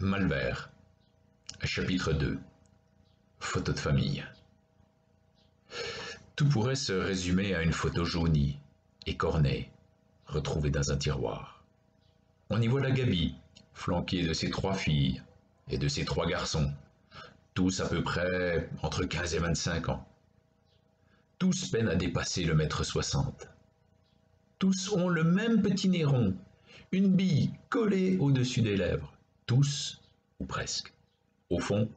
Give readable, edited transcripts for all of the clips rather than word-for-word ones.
Malvert, chapitre 2. Photo de famille. Tout pourrait se résumer à une photo jaunie, écornée, retrouvée dans un tiroir. On y voit la Gaby, flanquée de ses 3 filles et de ses 3 garçons, tous à peu près entre 15 et 25 ans. Tous peinent à dépasser le mètre 60. Tous ont le même petit nez rond, une bille collée au-dessus des lèvres. Tous, ou presque. Au fond,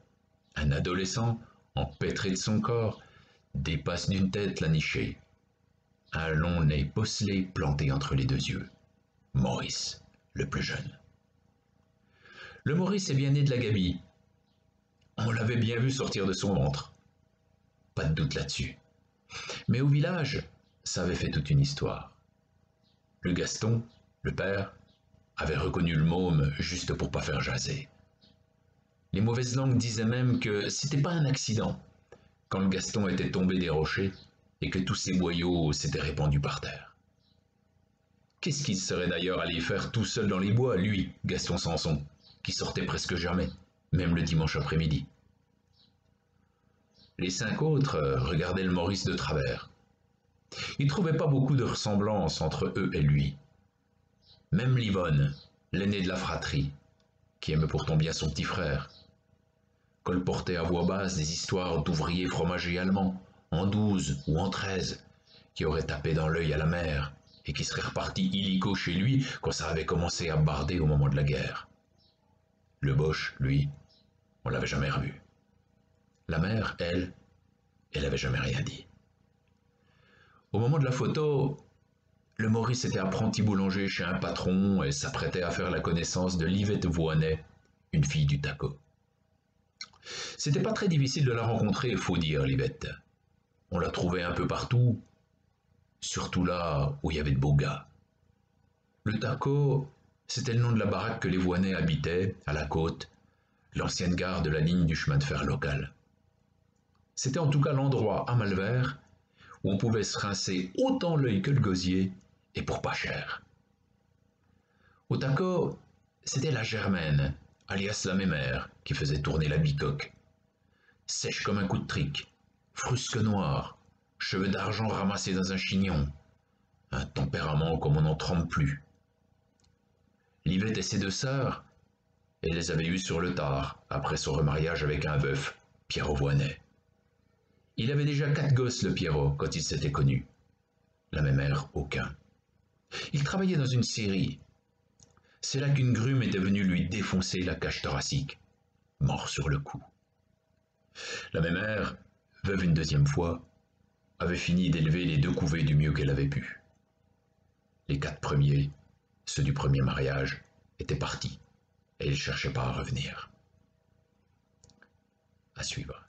un adolescent, empêtré de son corps, dépasse d'une tête la nichée. Un long nez bosselé planté entre les 2 yeux. Maurice, le plus jeune. Le Maurice est bien né de la Gaby. On l'avait bien vu sortir de son ventre. Pas de doute là-dessus. Mais au village, ça avait fait toute une histoire. Le Gaston, le père, avait reconnu le môme juste pour pas faire jaser. Les mauvaises langues disaient même que c'était pas un accident, quand le Gaston était tombé des rochers et que tous ses boyaux s'étaient répandus par terre. Qu'est-ce qu'il serait d'ailleurs allé faire tout seul dans les bois, lui, Gaston Sanson, qui sortait presque jamais, même le dimanche après-midi? Les 5 autres regardaient le Maurice de travers. Ils trouvaient pas beaucoup de ressemblance entre eux et lui. Même Livonne, l'aîné de la fratrie, qui aimait pourtant bien son petit frère, colportait à voix basse des histoires d'ouvriers fromagers allemands, en 12 ou en 13, qui auraient tapé dans l'œil à la mère et qui seraient repartis illico chez lui quand ça avait commencé à barder au moment de la guerre. Le Boche, lui, on l'avait jamais revu. La mère, elle avait jamais rien dit. Au moment de la photo, le Maurice était apprenti boulanger chez un patron et s'apprêtait à faire la connaissance de Livette Voinet, une fille du Taco. C'était pas très difficile de la rencontrer, faut dire, Livette. On la trouvait un peu partout, surtout là où il y avait de beaux gars. Le Taco, c'était le nom de la baraque que les Voinet habitaient, à la côte, l'ancienne gare de la ligne du chemin de fer local. C'était en tout cas l'endroit à Malvert où on pouvait se rincer autant l'œil que le gosier, et pour pas cher. Au Taco, c'était la Germaine, alias la mémère, qui faisait tourner la bicoque. Sèche comme un coup de trique, frusque noire, cheveux d'argent ramassés dans un chignon, un tempérament comme on n'en trempe plus. Livette et ses 2 sœurs, elle les avait eues sur le tard, après son remariage avec un veuf, Pierrot Voinet. Il avait déjà 4 gosses, le Pierrot, quand ils s'étaient connus. La mémère, aucun. Il travaillait dans une scierie. C'est là qu'une grume était venue lui défoncer la cage thoracique, mort sur le coup. La mémère, veuve une 2e fois, avait fini d'élever les 2 couvées du mieux qu'elle avait pu. Les 4 premiers, ceux du premier mariage, étaient partis, et ils ne cherchaient pas à revenir. À suivre.